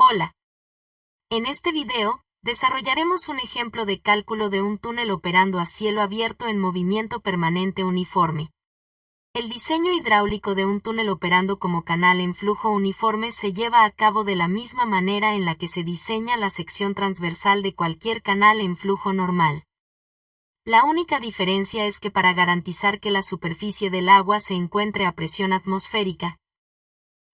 Hola. En este video, desarrollaremos un ejemplo de cálculo de un túnel operando a cielo abierto en movimiento permanente uniforme. El diseño hidráulico de un túnel operando como canal en flujo uniforme se lleva a cabo de la misma manera en la que se diseña la sección transversal de cualquier canal en flujo normal. La única diferencia es que para garantizar que la superficie del agua se encuentre a presión atmosférica,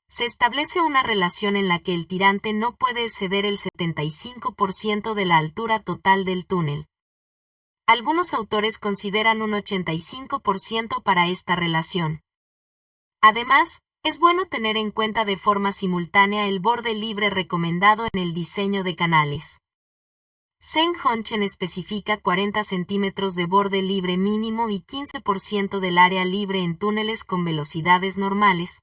se establece una relación en la que el tirante no puede exceder el 75% de la altura total del túnel. Algunos autores consideran un 85% para esta relación. Además, es bueno tener en cuenta de forma simultánea el borde libre recomendado en el diseño de canales. Seng-Hong-Chen especifica 40 centímetros de borde libre mínimo y 15% del área libre en túneles con velocidades normales,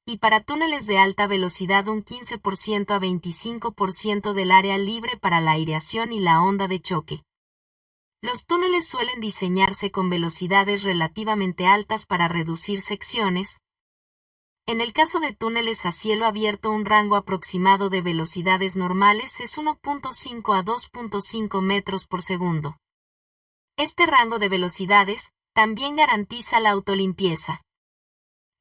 y para túneles de alta velocidad un 15% a 25% del área libre para la aireación y la onda de choque. Los túneles suelen diseñarse con velocidades relativamente altas para reducir secciones. En el caso de túneles a cielo abierto, un rango aproximado de velocidades normales es 1.5 a 2.5 metros por segundo. Este rango de velocidades también garantiza la autolimpieza.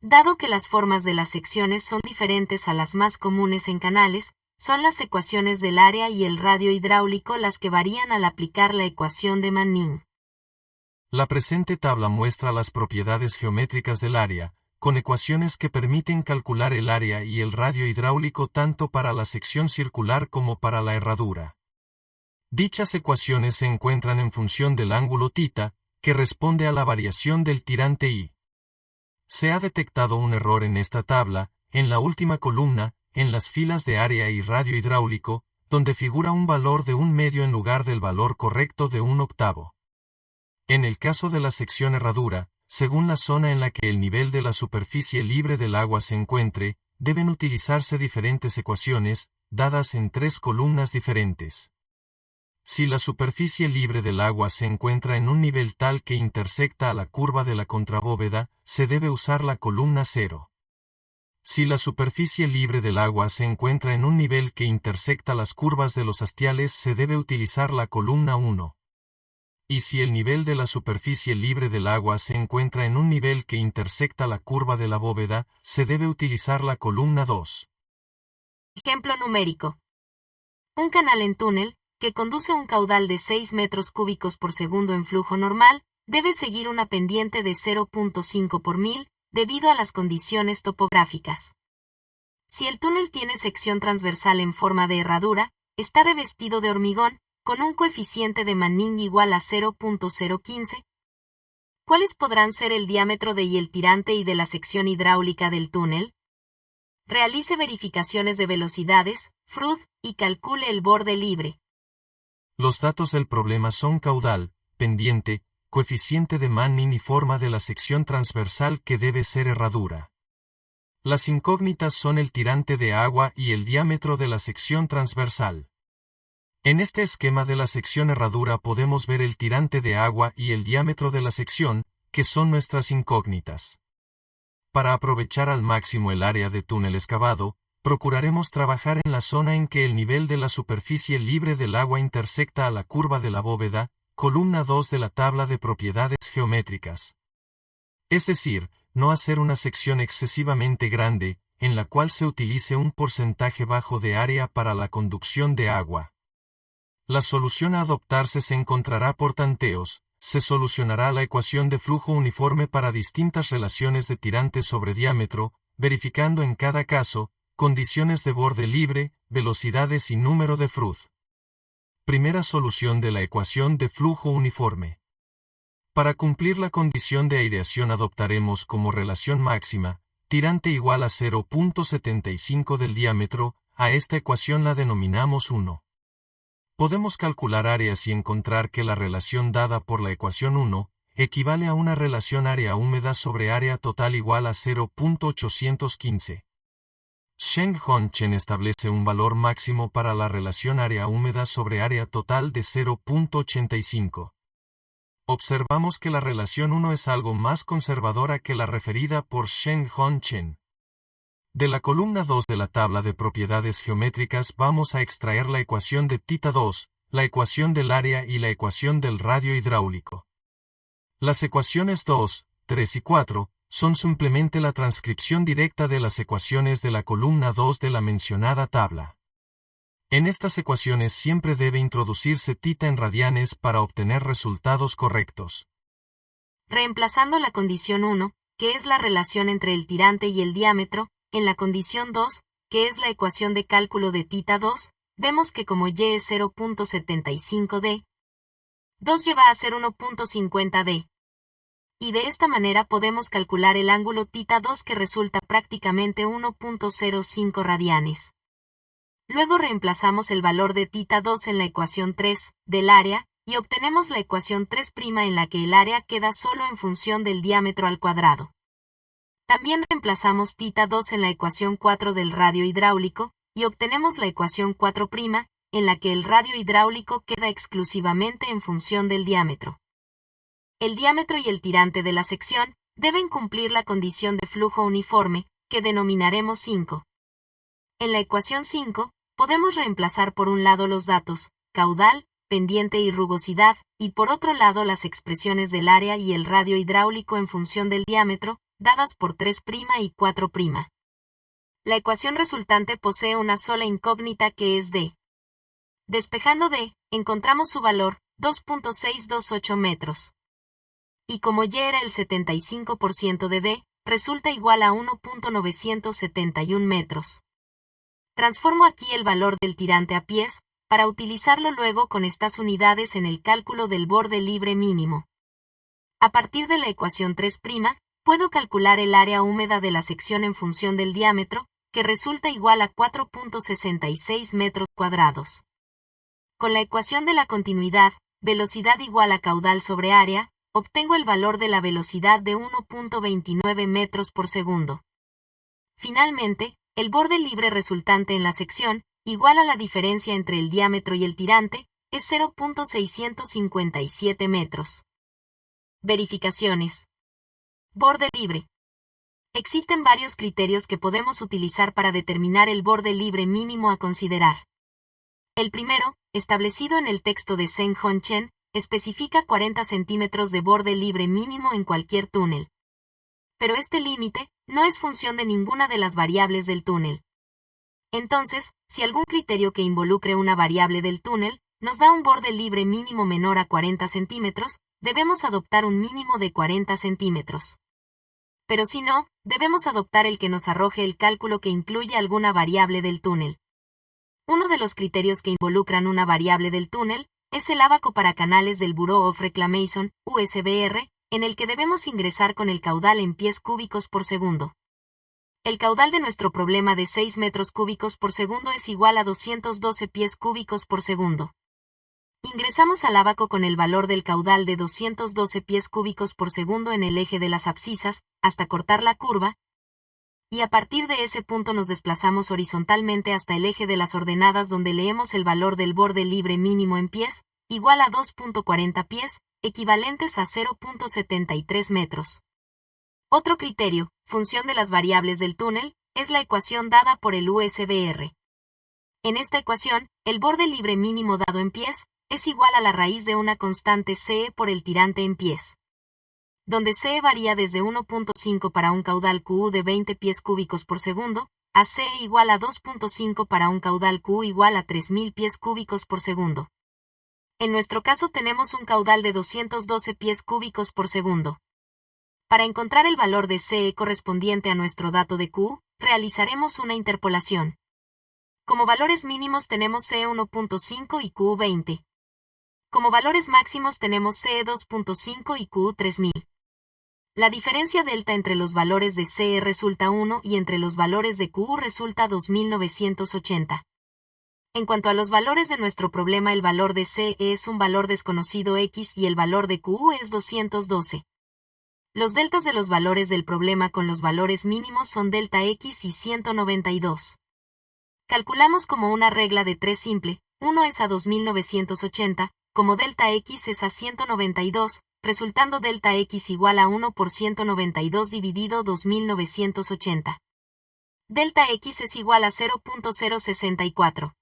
Dado que las formas de las secciones son diferentes a las más comunes en canales, son las ecuaciones del área y el radio hidráulico las que varían al aplicar la ecuación de Manning. La presente tabla muestra las propiedades geométricas del área, con ecuaciones que permiten calcular el área y el radio hidráulico tanto para la sección circular como para la herradura. Dichas ecuaciones se encuentran en función del ángulo θ, que responde a la variación del tirante I. Se ha detectado un error en esta tabla, en la última columna, en las filas de área y radio hidráulico, donde figura un valor de 1/2 en lugar del valor correcto de 1/8. En el caso de la sección herradura, según la zona en la que el nivel de la superficie libre del agua se encuentre, deben utilizarse diferentes ecuaciones, dadas en 3 columnas diferentes. Si la superficie libre del agua se encuentra en un nivel tal que intersecta a la curva de la contrabóveda, se debe usar la columna 0. Si la superficie libre del agua se encuentra en un nivel que intersecta las curvas de los hastiales, se debe utilizar la columna 1. Y si el nivel de la superficie libre del agua se encuentra en un nivel que intersecta la curva de la bóveda, se debe utilizar la columna 2. Ejemplo numérico. Un canal en túnel, que conduce un caudal de 6 metros cúbicos por segundo en flujo normal, debe seguir una pendiente de 0.5 por 1000, debido a las condiciones topográficas. Si el túnel tiene sección transversal en forma de herradura, está revestido de hormigón, con un coeficiente de Manning igual a 0.015. ¿Cuáles podrán ser el diámetro de y el tirante y de la sección hidráulica del túnel? Realice verificaciones de velocidades, FRUD, y calcule el borde libre. Los datos del problema son caudal, pendiente, coeficiente de Manning y forma de la sección transversal que debe ser herradura. Las incógnitas son el tirante de agua y el diámetro de la sección transversal. En este esquema de la sección herradura podemos ver el tirante de agua y el diámetro de la sección, que son nuestras incógnitas. Para aprovechar al máximo el área de túnel excavado, procuraremos trabajar en la zona en que el nivel de la superficie libre del agua intersecta a la curva de la bóveda, columna 2 de la tabla de propiedades geométricas. Es decir, no hacer una sección excesivamente grande, en la cual se utilice un porcentaje bajo de área para la conducción de agua. La solución a adoptarse se encontrará por tanteos. Se solucionará la ecuación de flujo uniforme para distintas relaciones de tirante sobre diámetro, verificando en cada caso, condiciones de borde libre, velocidades y número de FRUD. Primera solución de la ecuación de flujo uniforme. Para cumplir la condición de aireación adoptaremos como relación máxima, tirante igual a 0.75 del diámetro, a esta ecuación la denominamos 1. Podemos calcular áreas y encontrar que la relación dada por la ecuación 1, equivale a una relación área húmeda sobre área total igual a 0.815. Seng-Hong-Chen establece un valor máximo para la relación área húmeda sobre área total de 0.85. Observamos que la relación 1 es algo más conservadora que la referida por Seng-Hong-Chen. De la columna 2 de la tabla de propiedades geométricas vamos a extraer la ecuación de θ2, la ecuación del área y la ecuación del radio hidráulico. Las ecuaciones 2, 3 y 4 son simplemente la transcripción directa de las ecuaciones de la columna 2 de la mencionada tabla. En estas ecuaciones siempre debe introducirse θ en radianes para obtener resultados correctos. Reemplazando la condición 1, que es la relación entre el tirante y el diámetro, en la condición 2, que es la ecuación de cálculo de θ2, vemos que como y es 0.75 d, 2 lleva a ser 1.50 d. Y de esta manera podemos calcular el ángulo θ2 que resulta prácticamente 1.05 radianes. Luego reemplazamos el valor de θ2 en la ecuación 3, del área, y obtenemos la ecuación 3' en la que el área queda solo en función del diámetro al cuadrado. También reemplazamos θ2 en la ecuación 4 del radio hidráulico, y obtenemos la ecuación 4', en la que el radio hidráulico queda exclusivamente en función del diámetro. El diámetro y el tirante de la sección deben cumplir la condición de flujo uniforme, que denominaremos 5. En la ecuación 5, podemos reemplazar por un lado los datos, caudal, pendiente y rugosidad, y por otro lado las expresiones del área y el radio hidráulico en función del diámetro, dadas por 3' y 4'. La ecuación resultante posee una sola incógnita que es d. Despejando d, encontramos su valor, 2.628 metros. Y como y era el 75% de d, resulta igual a 1.971 metros. Transformo aquí el valor del tirante a pies, para utilizarlo luego con estas unidades en el cálculo del borde libre mínimo. A partir de la ecuación 3', puedo calcular el área húmeda de la sección en función del diámetro, que resulta igual a 4.66 metros cuadrados. Con la ecuación de la continuidad, velocidad igual a caudal sobre área, obtengo el valor de la velocidad de 1.29 metros por segundo. Finalmente, el borde libre resultante en la sección, igual a la diferencia entre el diámetro y el tirante, es 0.657 metros. Verificaciones. Borde libre. Existen varios criterios que podemos utilizar para determinar el borde libre mínimo a considerar. El primero, establecido en el texto de Zheng Hong Chen, especifica 40 centímetros de borde libre mínimo en cualquier túnel. Pero este límite no es función de ninguna de las variables del túnel. Entonces, si algún criterio que involucre una variable del túnel nos da un borde libre mínimo menor a 40 centímetros, debemos adoptar un mínimo de 40 centímetros. Pero si no, debemos adoptar el que nos arroje el cálculo que incluye alguna variable del túnel. Uno de los criterios que involucran una variable del túnel es el ábaco para canales del Bureau of Reclamation, USBR, en el que debemos ingresar con el caudal en pies cúbicos por segundo. El caudal de nuestro problema de 6 metros cúbicos por segundo es igual a 212 pies cúbicos por segundo. Ingresamos al ábaco con el valor del caudal de 212 pies cúbicos por segundo en el eje de las abscisas, hasta cortar la curva, y a partir de ese punto nos desplazamos horizontalmente hasta el eje de las ordenadas donde leemos el valor del borde libre mínimo en pies, igual a 2.40 pies, equivalentes a 0.73 metros. Otro criterio, función de las variables del túnel, es la ecuación dada por el USBR. En esta ecuación, el borde libre mínimo dado en pies, es igual a la raíz de una constante CE por el tirante en pies, donde CE varía desde 1.5 para un caudal QU de 20 pies cúbicos por segundo, a CE igual a 2.5 para un caudal QU igual a 3000 pies cúbicos por segundo. En nuestro caso tenemos un caudal de 212 pies cúbicos por segundo. Para encontrar el valor de CE correspondiente a nuestro dato de Q, realizaremos una interpolación. Como valores mínimos tenemos CE 1.5 y Q 20. Como valores máximos tenemos CE 2.5 y Q 3000. La diferencia delta entre los valores de CE resulta 1 y entre los valores de Q resulta 2980. En cuanto a los valores de nuestro problema, el valor de CE es un valor desconocido X y el valor de Q es 212. Los deltas de los valores del problema con los valores mínimos son delta X y 192. Calculamos como una regla de 3 simple, 1 es a 2980, como delta X es a 192, resultando delta X igual a 1 por 192 dividido 2980. Delta X es igual a 0.064.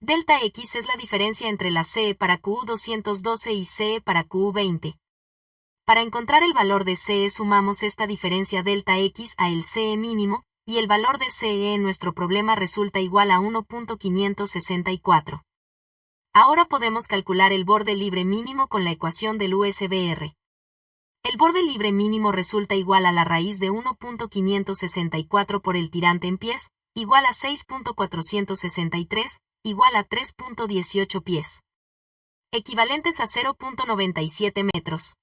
Delta X es la diferencia entre la CE para QU212 y CE para QU20. Para encontrar el valor de CE sumamos esta diferencia delta X a el CE mínimo, y el valor de CE en nuestro problema resulta igual a 1.564. Ahora podemos calcular el borde libre mínimo con la ecuación del USBR. El borde libre mínimo resulta igual a la raíz de 1.564 por el tirante en pies, igual a 6.463, igual a 3.18 pies. Equivalentes a 0.97 metros.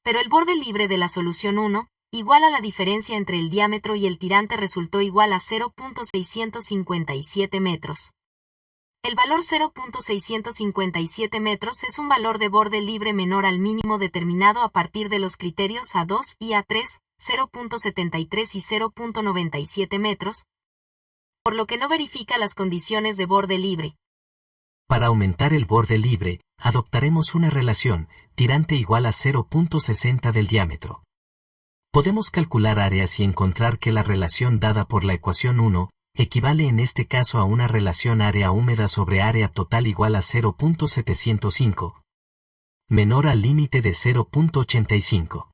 Pero el borde libre de la solución 1, igual a la diferencia entre el diámetro y el tirante resultó igual a 0.657 metros. El valor 0.657 metros es un valor de borde libre menor al mínimo determinado a partir de los criterios A2 y A3, 0.73 y 0.97 metros, por lo que no verifica las condiciones de borde libre. Para aumentar el borde libre, adoptaremos una relación, tirante igual a 0.60 del diámetro. Podemos calcular áreas y encontrar que la relación dada por la ecuación 1, equivale en este caso a una relación área húmeda sobre área total igual a 0.705, menor al límite de 0.85.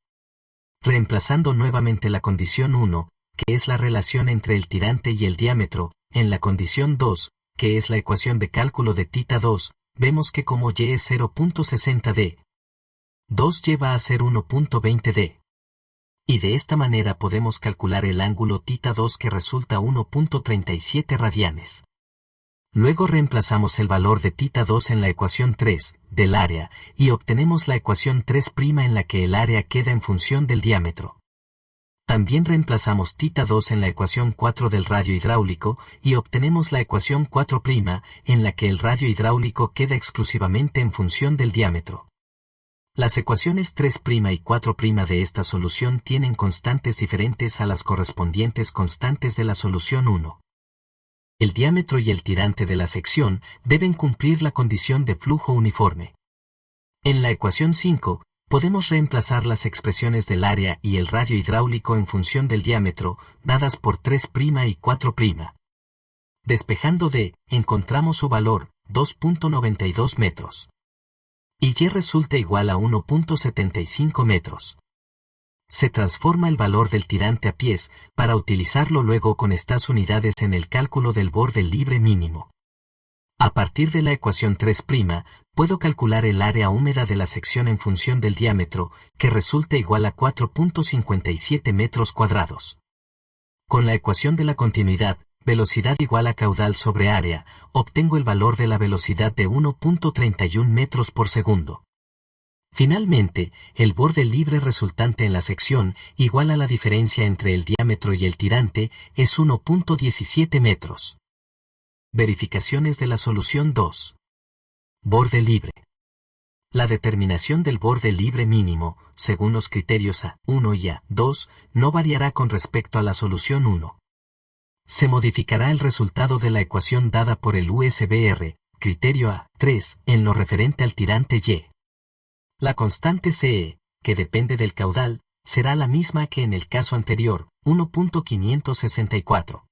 Reemplazando nuevamente la condición 1, que es la relación entre el tirante y el diámetro, en la condición 2, que es la ecuación de cálculo de θ2, vemos que como y es 0.60 d, 2 lleva a ser 1.20 d. Y de esta manera podemos calcular el ángulo θ2 que resulta 1.37 radianes. Luego reemplazamos el valor de θ2 en la ecuación 3, del área, y obtenemos la ecuación 3' en la que el área queda en función del diámetro. También reemplazamos θ2 en la ecuación 4 del radio hidráulico, y obtenemos la ecuación 4' en la que el radio hidráulico queda exclusivamente en función del diámetro. Las ecuaciones 3' y 4' de esta solución tienen constantes diferentes a las correspondientes constantes de la solución 1. El diámetro y el tirante de la sección deben cumplir la condición de flujo uniforme. En la ecuación 5, podemos reemplazar las expresiones del área y el radio hidráulico en función del diámetro, dadas por 3' y 4'. Despejando d, encontramos su valor, 2.92 metros. Y y resulta igual a 1.75 metros. Se transforma el valor del tirante a pies, para utilizarlo luego con estas unidades en el cálculo del borde libre mínimo. A partir de la ecuación 3', puedo calcular el área húmeda de la sección en función del diámetro, que resulta igual a 4.57 metros cuadrados. Con la ecuación de la continuidad, velocidad igual a caudal sobre área, obtengo el valor de la velocidad de 1.31 metros por segundo. Finalmente, el borde libre resultante en la sección, igual a la diferencia entre el diámetro y el tirante, es 1.17 metros. Verificaciones de la solución 2. Borde libre. La determinación del borde libre mínimo, según los criterios A1 y A2, no variará con respecto a la solución 1. Se modificará el resultado de la ecuación dada por el USBR, criterio A3, en lo referente al tirante Y. La constante CE, que depende del caudal, será la misma que en el caso anterior, 1.564.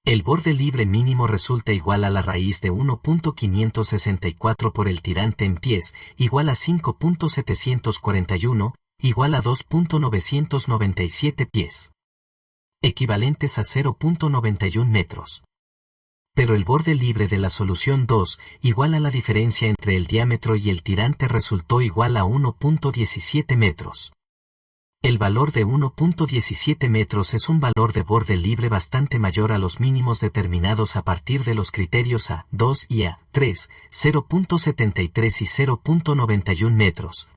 El borde libre mínimo resulta igual a la raíz de 1.564 por el tirante en pies, igual a 5.741, igual a 2.997 pies. Equivalentes a 0.91 metros. Pero el borde libre de la solución 2, igual a la diferencia entre el diámetro y el tirante resultó igual a 1.17 metros. El valor de 1.17 metros es un valor de borde libre bastante mayor a los mínimos determinados a partir de los criterios A2 y A3, 0.73 y 0.91 metros.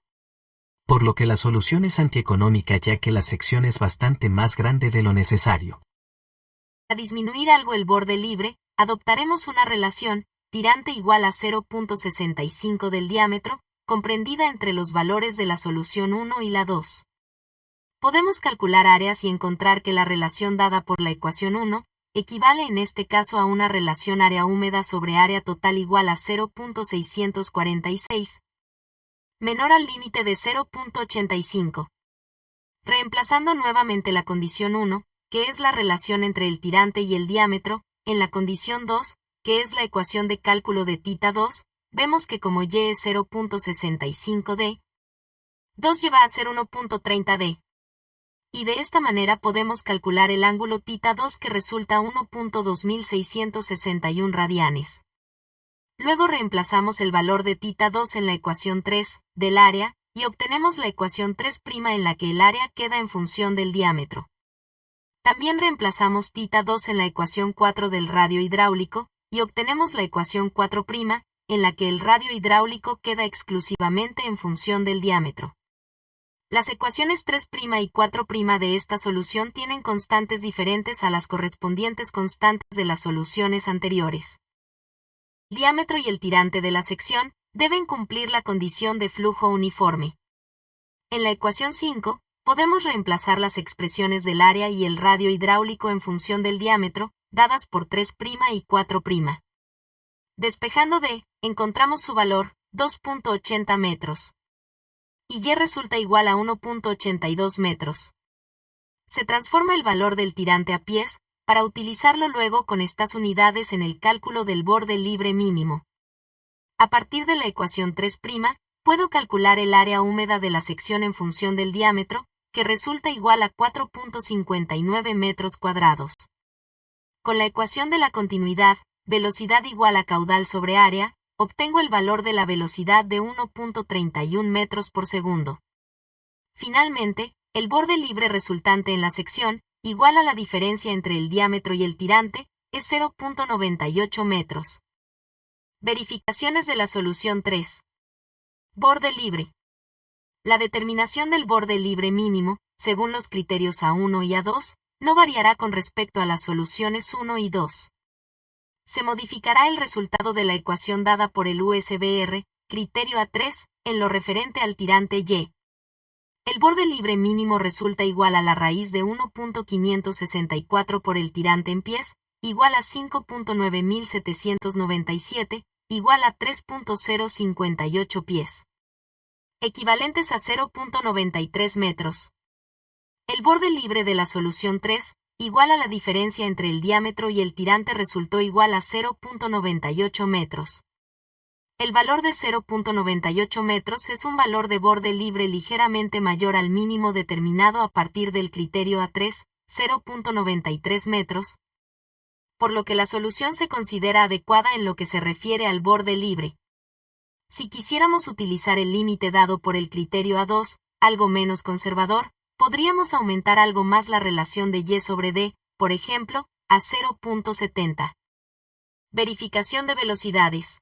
Por lo que la solución es antieconómica ya que la sección es bastante más grande de lo necesario. Para disminuir algo el borde libre, adoptaremos una relación, tirante igual a 0.65 del diámetro, comprendida entre los valores de la solución 1 y la 2. Podemos calcular áreas y encontrar que la relación dada por la ecuación 1, equivale en este caso a una relación área húmeda sobre área total igual a 0.646, menor al límite de 0.85. Reemplazando nuevamente la condición 1, que es la relación entre el tirante y el diámetro, en la condición 2, que es la ecuación de cálculo de θ2, vemos que como y es 0.65d, 2 lleva a ser 1.30d. Y de esta manera podemos calcular el ángulo θ2 que resulta 1.2661 radianes. Luego reemplazamos el valor de θ2 en la ecuación 3, del área, y obtenemos la ecuación 3' en la que el área queda en función del diámetro. También reemplazamos θ2 en la ecuación 4 del radio hidráulico, y obtenemos la ecuación 4', en la que el radio hidráulico queda exclusivamente en función del diámetro. Las ecuaciones 3' y 4' de esta solución tienen constantes diferentes a las correspondientes constantes de las soluciones anteriores. El diámetro y el tirante de la sección deben cumplir la condición de flujo uniforme. En la ecuación 5, podemos reemplazar las expresiones del área y el radio hidráulico en función del diámetro, dadas por 3' y 4'. Despejando D, encontramos su valor, 2.80 metros. Y Y resulta igual a 1.82 metros. Se transforma el valor del tirante a pies, para utilizarlo luego con estas unidades en el cálculo del borde libre mínimo. A partir de la ecuación 3', puedo calcular el área húmeda de la sección en función del diámetro, que resulta igual a 4.59 metros cuadrados. Con la ecuación de la continuidad, velocidad igual a caudal sobre área, obtengo el valor de la velocidad de 1.31 metros por segundo. Finalmente, el borde libre resultante en la sección, igual a la diferencia entre el diámetro y el tirante, es 0.98 metros. Verificaciones de la solución 3. Borde libre. La determinación del borde libre mínimo, según los criterios A1 y A2, no variará con respecto a las soluciones 1 y 2. Se modificará el resultado de la ecuación dada por el USBR, criterio A3, en lo referente al tirante Y. El borde libre mínimo resulta igual a la raíz de 1.564 por el tirante en pies, igual a 5.9797, igual a 3.058 pies. Equivalentes a 0.93 metros. El borde libre de la solución 3, igual a la diferencia entre el diámetro y el tirante resultó igual a 0.98 metros. El valor de 0.98 metros es un valor de borde libre ligeramente mayor al mínimo determinado a partir del criterio A3, 0.93 metros, por lo que la solución se considera adecuada en lo que se refiere al borde libre. Si quisiéramos utilizar el límite dado por el criterio A2, algo menos conservador, podríamos aumentar algo más la relación de Y sobre D, por ejemplo, a 0.70. Verificación de velocidades.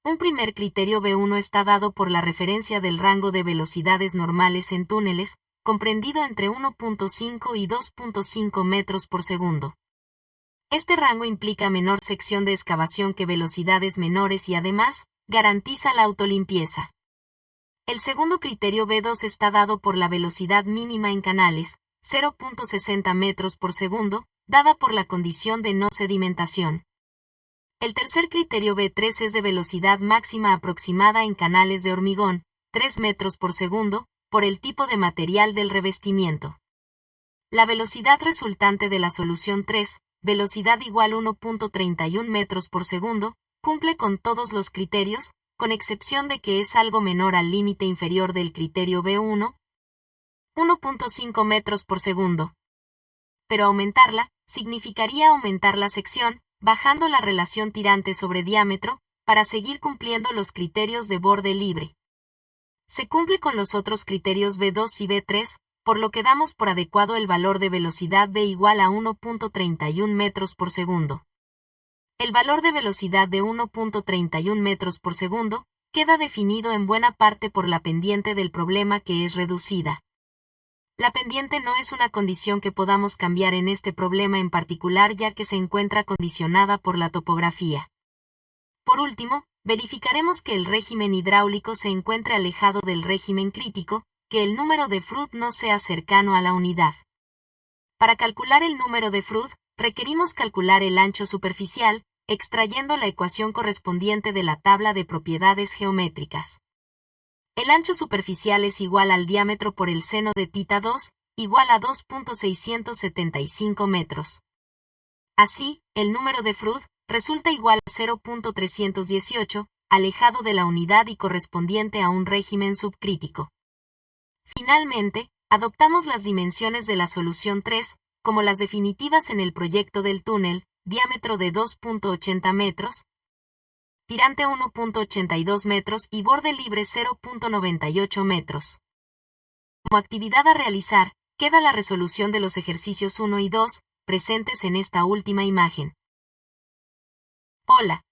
Un primer criterio B1 está dado por la referencia del rango de velocidades normales en túneles, comprendido entre 1.5 y 2.5 metros por segundo. Este rango implica menor sección de excavación que velocidades menores y además, garantiza la autolimpieza. El segundo criterio B2 está dado por la velocidad mínima en canales, 0.60 metros por segundo, dada por la condición de no sedimentación. El tercer criterio B3 es de velocidad máxima aproximada en canales de hormigón, 3 metros por segundo, por el tipo de material del revestimiento. La velocidad resultante de la solución 3, velocidad igual 1.31 metros por segundo, cumple con todos los criterios, con excepción de que es algo menor al límite inferior del criterio B1, 1.5 metros por segundo. Pero aumentarla, significaría aumentar la sección, bajando la relación tirante sobre diámetro, para seguir cumpliendo los criterios de borde libre. Se cumple con los otros criterios B2 y B3, por lo que damos por adecuado el valor de velocidad B igual a 1.31 metros por segundo. El valor de velocidad de 1.31 metros por segundo queda definido en buena parte por la pendiente del problema que es reducida. La pendiente no es una condición que podamos cambiar en este problema en particular ya que se encuentra condicionada por la topografía. Por último, verificaremos que el régimen hidráulico se encuentre alejado del régimen crítico, que el número de Froude no sea cercano a la unidad. Para calcular el número de Froude, requerimos calcular el ancho superficial, extrayendo la ecuación correspondiente de la tabla de propiedades geométricas. El ancho superficial es igual al diámetro por el seno de θ2, igual a 2.675 metros. Así, el número de Freud resulta igual a 0.318, alejado de la unidad y correspondiente a un régimen subcrítico. Finalmente, adoptamos las dimensiones de la solución 3, como las definitivas en el proyecto del túnel, diámetro de 2.80 metros, tirante 1.82 metros y borde libre 0.98 metros. Como actividad a realizar, queda la resolución de los ejercicios 1 y 2, presentes en esta última imagen. Hola,